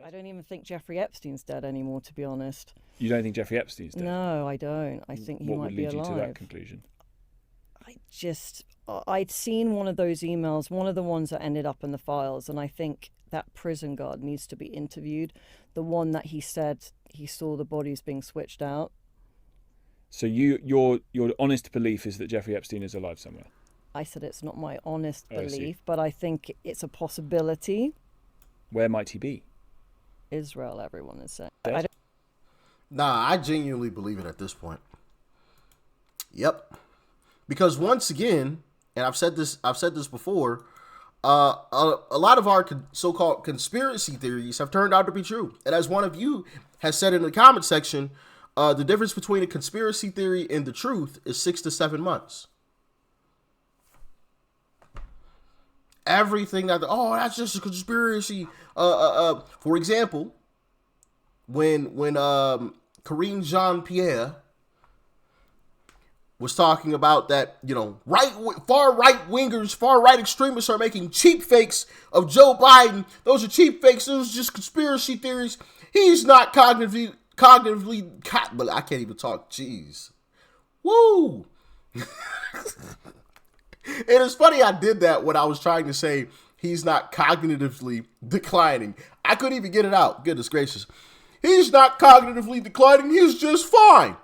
I don't even think Jeffrey Epstein's dead anymore, to be honest. You don't think Jeffrey Epstein's dead? No, I don't. I think he might be alive. What would lead you to that conclusion? I'd seen one of those emails, one of the ones that ended up in the files, and I think that prison guard needs to be interviewed. The one that he said he saw the bodies being switched out. So your honest belief is that Jeffrey Epstein is alive somewhere? I said it's not my honest belief, but I think it's a possibility. Where might he be? Israel, everyone is saying. Nah, I genuinely believe it at this point. Yep. Because once again, and I've said this before, a lot of our so-called conspiracy theories have turned out to be true. And as one of you has said in the comment section, the difference between a conspiracy theory and the truth is 6 to 7 months. Everything that's just a conspiracy. For example, when Karine Jean-Pierre was talking about that, far right extremists are making cheap fakes of Joe Biden. Those are cheap fakes. Those are just conspiracy theories. He's not cognitively, but I can't even talk. Jeez. Woo. And it's funny I did that when I was trying to say he's not cognitively declining. I couldn't even get it out. Goodness gracious. He's not cognitively declining. He's just fine.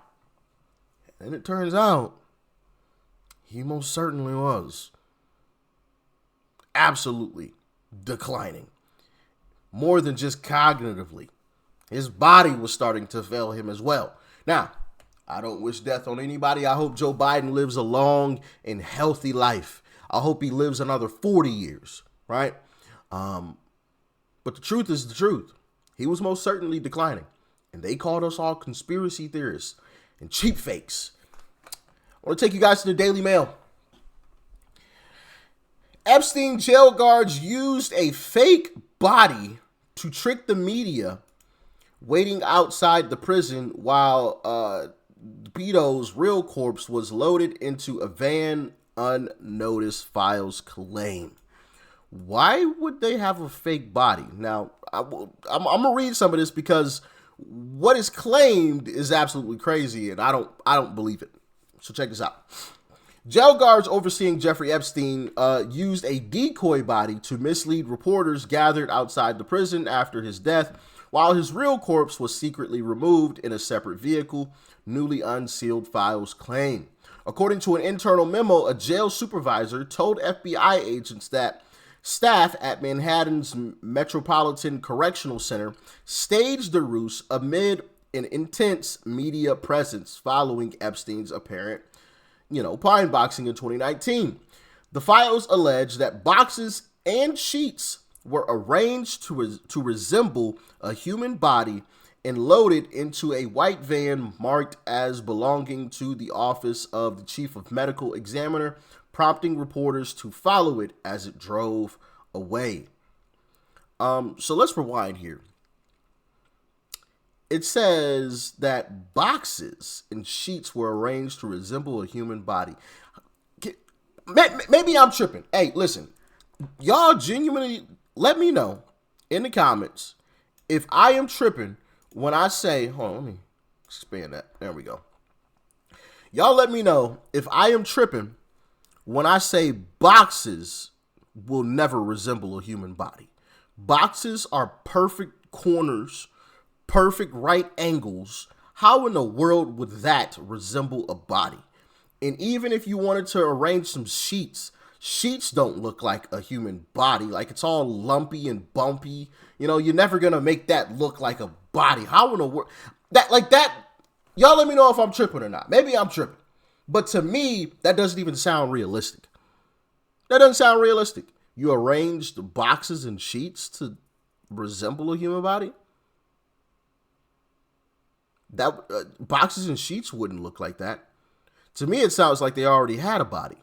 And it turns out he most certainly was absolutely declining. More than just cognitively. His body was starting to fail him as well. Now, I don't wish death on anybody. I hope Joe Biden lives a long and healthy life. I hope he lives another 40 years, right? But the truth is the truth. He was most certainly declining. And they called us all conspiracy theorists and cheap fakes. I want to take you guys to the Daily Mail. Epstein jail guards used a fake body to trick the media waiting outside the prison while Beato's real corpse was loaded into a van, unnoticed, files claim. Why would they have a fake body? Now, I'm going to read some of this because what is claimed is absolutely crazy, and I don't believe it. So check this out. Jail guards overseeing Jeffrey Epstein used a decoy body to mislead reporters gathered outside the prison after his death, while his real corpse was secretly removed in a separate vehicle, newly unsealed files claim. According to an internal memo, a jail supervisor told FBI agents that staff at Manhattan's Metropolitan Correctional Center staged the ruse amid an intense media presence following Epstein's apparent, pine boxing in 2019. The files allege that boxes and sheets were arranged to resemble a human body and loaded into a white van marked as belonging to the office of the chief of medical examiner, prompting reporters to follow it as it drove away. So let's rewind here. It says that boxes and sheets were arranged to resemble a human body. Maybe I'm tripping. Hey, listen, y'all genuinely let me know in the comments if I am tripping when I say, hold on, let me expand that. There we go. Y'all let me know if I am tripping when I say boxes will never resemble a human body. Boxes are perfect corners, perfect right angles. How in the world would that resemble a body? And even if you wanted to arrange some sheets don't look like a human body. Like, it's all lumpy and bumpy. You're never going to make that look like a body. How in the world? That, y'all let me know if I'm tripping or not. Maybe I'm tripping. But to me, that doesn't even sound realistic. That doesn't sound realistic. You arranged boxes and sheets to resemble a human body? That boxes and sheets wouldn't look like that. To me, it sounds like they already had a body.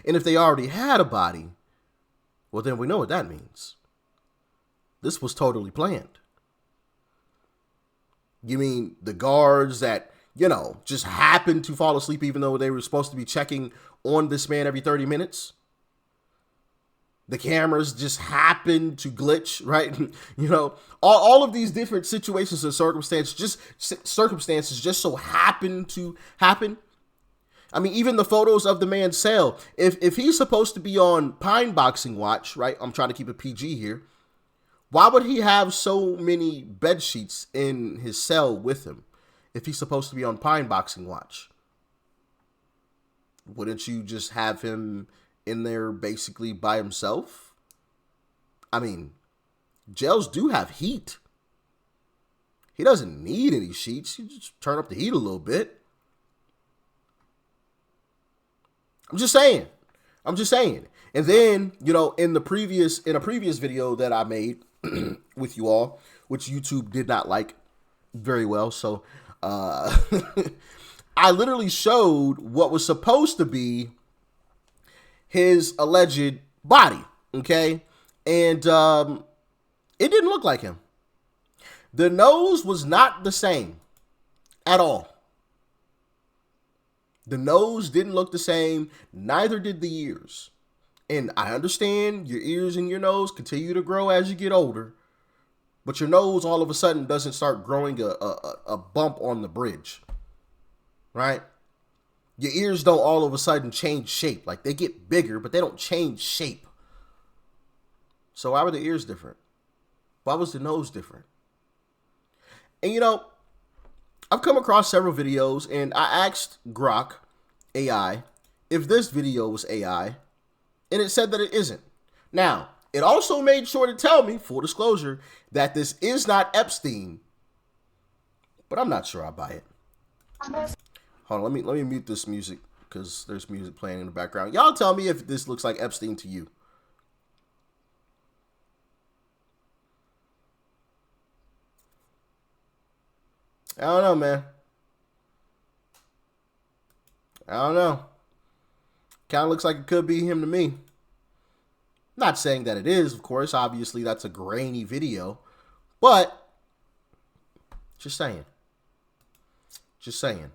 And if they already had a body, well, then we know what that means. This was totally planned. You mean the guards that, just happened to fall asleep even though they were supposed to be checking on this man every 30 minutes? The cameras just happen to glitch, right? You know, all of these different situations and circumstances just so happen to happen. I mean, even the photos of the man's cell. If he's supposed to be on pine boxing watch, right? I'm trying to keep it PG here. Why would he have so many bed sheets in his cell with him if he's supposed to be on pine boxing watch? Wouldn't you just have him in there basically by himself? I mean, jails do have heat. He doesn't need any sheets. You just turn up the heat a little bit. I'm just saying. And then, you know, in a previous video that I made with you all, which YouTube did not like very well, so I literally showed what was supposed to be his alleged body, okay? And it didn't look like him. The nose was not the same at all. The nose didn't look the same, neither did the ears. And I understand your ears and your nose continue to grow as you get older, but your nose all of a sudden doesn't start growing a bump on the bridge, right? Your ears don't all of a sudden change shape. Like, they get bigger, but they don't change shape. So why were the ears different? Why was the nose different? And you know, I've come across several videos, and I asked Grok AI if this video was AI, and it said that it isn't. Now, it also made sure to tell me, full disclosure, that this is not Epstein, but I'm not sure I buy it. Hold on, let me mute this music because there's music playing in the background. Y'all tell me if this looks like Epstein to you. I don't know, man. I don't know. Kind of looks like it could be him to me. Not saying that it is, of course. Obviously, that's a grainy video. But, just saying. Just saying.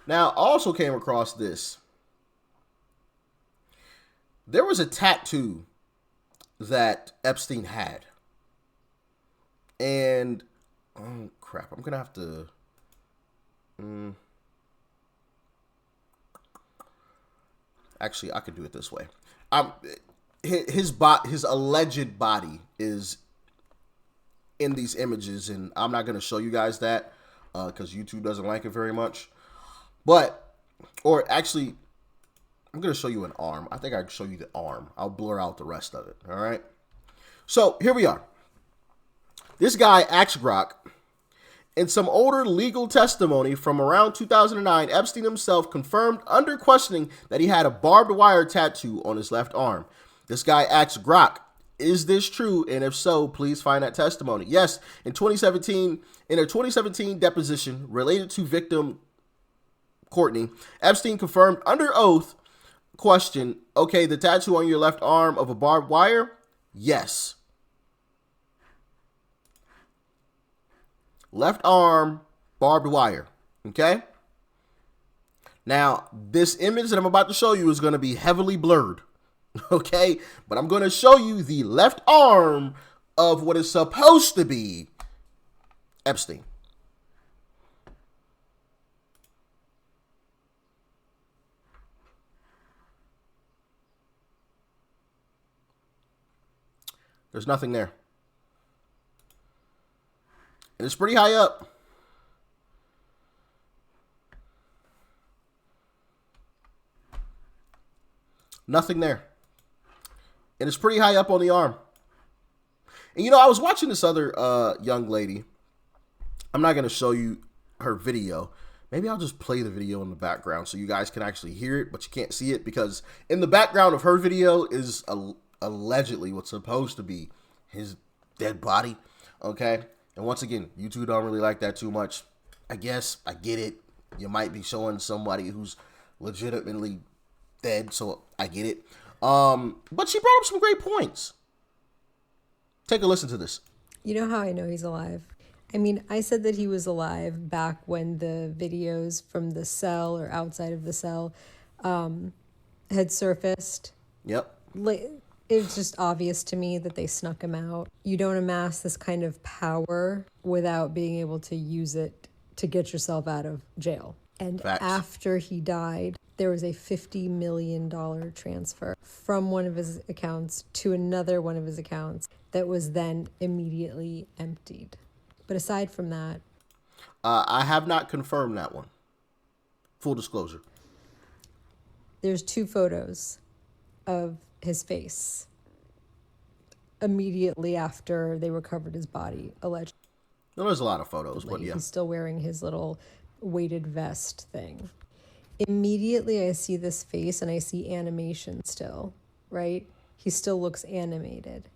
Now, I also came across this. There was a tattoo that Epstein had. And, oh crap, I'm going to have to... Actually, I could do it this way. His alleged body is in these images, and I'm not going to show you guys that because YouTube doesn't like it very much. But, or actually, I'm going to show you an arm. I think I can show you the arm. I'll blur out the rest of it, all right? So, here we are. This guy, Grok, in some older legal testimony from around 2009, Epstein himself confirmed under questioning that he had a barbed wire tattoo on his left arm. This guy asked Grok, is this true? And if so, please find that testimony. Yes, in a 2017 deposition related to victim Courtney, Epstein confirmed under oath, question, okay, the tattoo on your left arm of a barbed wire? Yes. Left arm, barbed wire, okay? Now, this image that I'm about to show you is going to be heavily blurred, okay? But I'm going to show you the left arm of what is supposed to be Epstein. There's nothing there. And it's pretty high up. Nothing there. And it's pretty high up on the arm. And you know, I was watching this other young lady. I'm not going to show you her video. Maybe I'll just play the video in the background so you guys can actually hear it, but you can't see it because in the background of her video is allegedly what's supposed to be his dead body. Okay? And once again, YouTube don't really like that too much. I guess I get it. You might be showing somebody who's legitimately dead, so I get it. But she brought up some great points. Take a listen to this. You know how I know he's alive? I mean, I said that he was alive back when the videos from the cell or outside of the cell had surfaced. Yep. It's just obvious to me that they snuck him out. You don't amass this kind of power without being able to use it to get yourself out of jail. And Facts. after he died, there was a $50 million transfer from one of his accounts to another one of his accounts that was then immediately emptied. But aside from that, I have not confirmed that one. Full disclosure. there's 2 photos of his face immediately after they recovered his body, allegedly. No, there's a lot of photos, but yeah. He's still wearing his little weighted vest thing. Immediately I see this face and I see animation still, right? He still looks animated.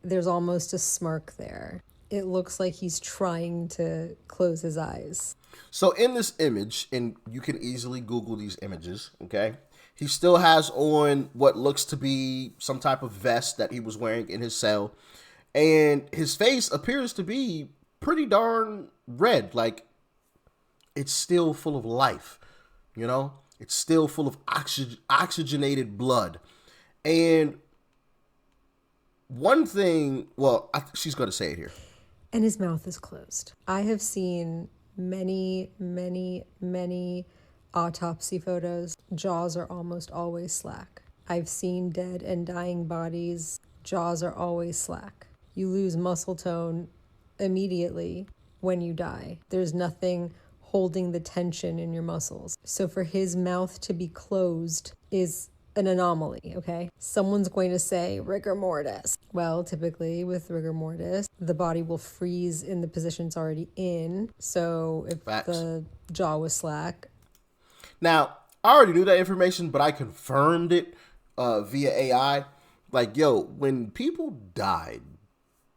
There's almost a smirk there. It looks like he's trying to close his eyes. So in this image, and you can easily Google these images, okay? He still has on what looks to be some type of vest that he was wearing in his cell. And his face appears to be pretty darn red. Like, it's still full of life, you know? It's still full of oxygenated blood. And one thing, well, she's going to say it here. And his mouth is closed. I have seen many, many, many autopsy photos. Jaws are almost always slack. I've seen dead and dying bodies. Jaws are always slack. You lose muscle tone immediately when you die. There's nothing holding the tension in your muscles. So for his mouth to be closed is an anomaly, okay? Someone's going to say rigor mortis. Well, typically with rigor mortis, the body will freeze in the position it's already in. So if Facts. the jaw was slack. Now, I already knew that information, but I confirmed it via AI. Like, yo, when people died,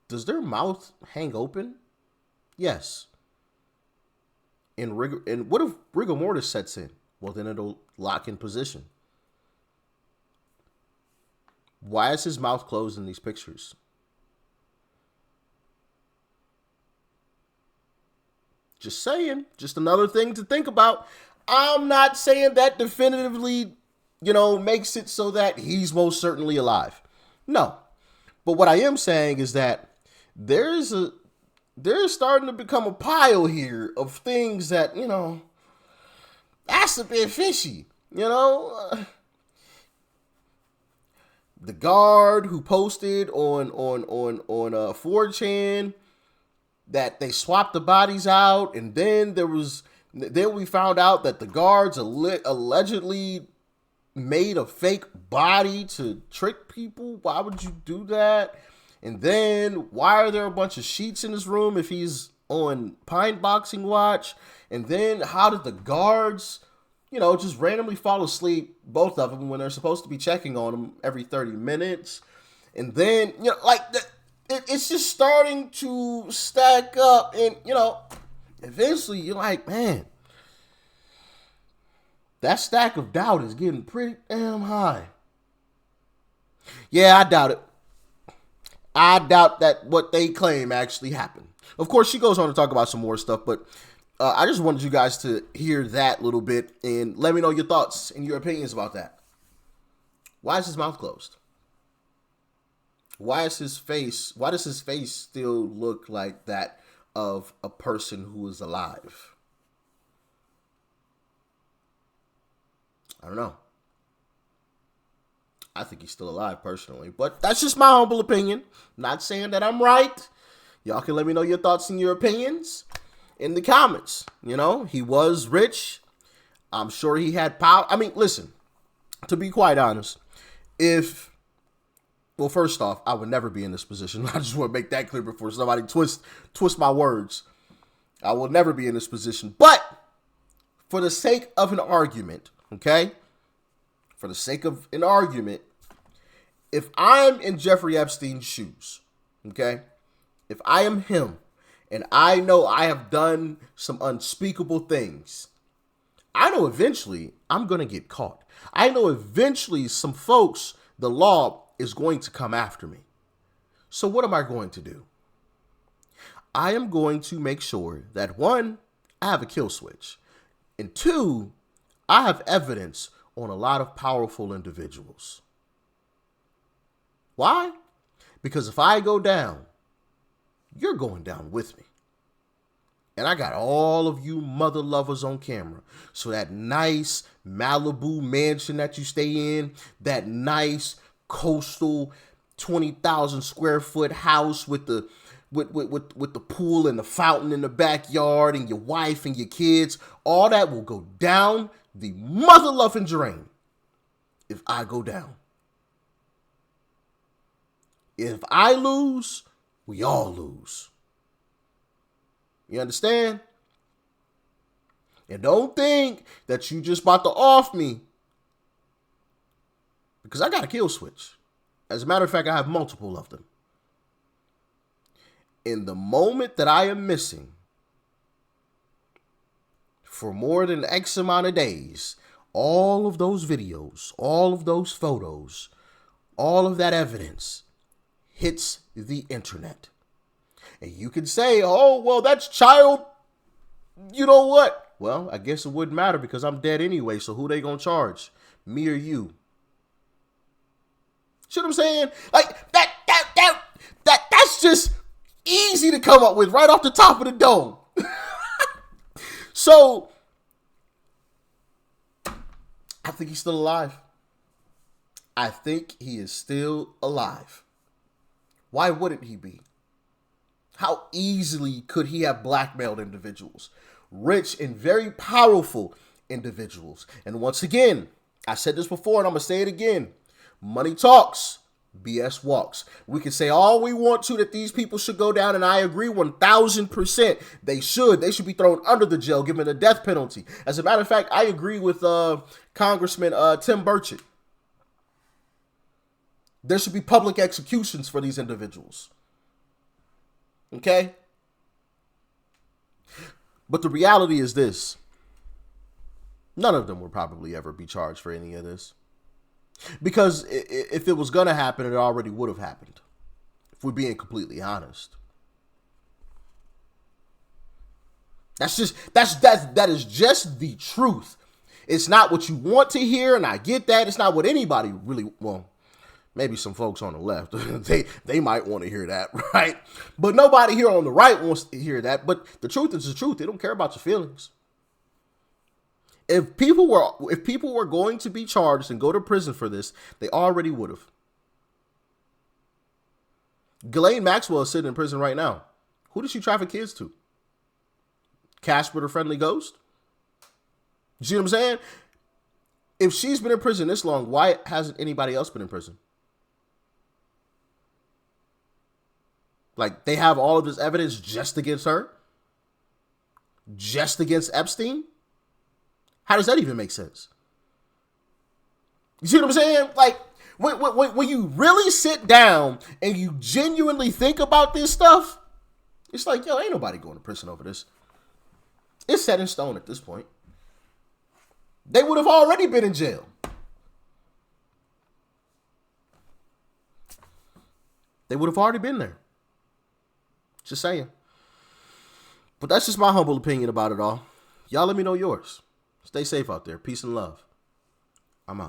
does their mouth hang open? Yes. And what if rigor mortis sets in? Well, then it'll lock in position. Why is his mouth closed in these pictures? Just saying. Just another thing to think about. I'm not saying that definitively, makes it so that he's most certainly alive. No. But what I am saying is that there's starting to become a pile here of things that, that's a bit fishy, The guard who posted on 4chan that they swapped the bodies out, and then we found out that the guards allegedly made a fake body to trick people. Why would you do that? And then why are there a bunch of sheets in his room if he's on pine boxing watch? And then how did the guards, just randomly fall asleep, both of them, when they're supposed to be checking on him every 30 minutes? And then, it's just starting to stack up. And, eventually you're like, man, that stack of doubt is getting pretty damn high. Yeah, I doubt it. I doubt that what they claim actually happened. Of course, she goes on to talk about some more stuff, but I just wanted you guys to hear that little bit and let me know your thoughts and your opinions about that. Why is his mouth closed? Why does his face still look like that of a person who is alive? I don't know. I think he's still alive personally, but that's just my humble opinion. Not saying that I'm right. Y'all can let me know your thoughts and your opinions in the comments. He was rich. I'm sure he had power. I mean, listen, to be quite honest, first off, I would never be in this position. I just want to make that clear before somebody twist my words. I will never be in this position. But for the sake of an argument, okay? For the sake of an argument, if I'm in Jeffrey Epstein's shoes, okay? If I am him and I know I have done some unspeakable things, I know eventually I'm going to get caught. I know eventually some folks, the law is going to come after me. So what am I going to do? I am going to make sure that 1, I have a kill switch, and 2, I have evidence on a lot of powerful individuals. Why? Because if I go down, you're going down with me. And I got all of you mother lovers on camera. So that nice Malibu mansion that you stay in, that nice coastal 20,000 square foot house with the pool and the fountain in the backyard and your wife and your kids, all that will go down the mother loving drain if I go down. If I lose, we all lose. You understand? And don't think that you just about to off me, because I got a kill switch. As a matter of fact, I have multiple of them. In the moment that I am missing for more than X amount of days, all of those videos, all of those photos, all of that evidence hits the internet. And you can say, oh, well, that's child. You know what? Well, I guess it wouldn't matter because I'm dead anyway. So who they gonna charge? Me or you? See what I'm saying? Like that's just easy to come up with right off the top of the dome. So I think he's still alive. I think he is still alive. Why wouldn't he be? How easily could he have blackmailed individuals? Rich and very powerful individuals. And once again, I said this before and I'm going to say it again. Money talks, BS walks. We can say all we want to that these people should go down, and I agree 1,000%. They should. They should be thrown under the jail, given the death penalty. As a matter of fact, I agree with Congressman Tim Burchett. There should be public executions for these individuals. Okay? But the reality is this. None of them will probably ever be charged for any of this. Because if it was going to happen, it already would have happened. If we're being completely honest. That is just the truth. It's not what you want to hear, and I get that. It's not what anybody really, well, maybe some folks on the left, they might want to hear that, right? But nobody here on the right wants to hear that. But the truth is the truth. They don't care about your feelings. If people were going to be charged and go to prison for this, they already would have. Ghislaine Maxwell is sitting in prison right now. Who did she traffic kids to? Casper the Friendly Ghost? You see what I'm saying? If she's been in prison this long, why hasn't anybody else been in prison? Like, they have all of this evidence just against her? Just against Epstein? How does that even make sense? You see what I'm saying? Like, when you really sit down and you genuinely think about this stuff, it's like, yo, ain't nobody going to prison over this. It's set in stone at this point. They would have already been in jail. They would have already been there. Just saying. But that's just my humble opinion about it all. Y'all let me know yours. Stay safe out there. Peace and love. I'm out.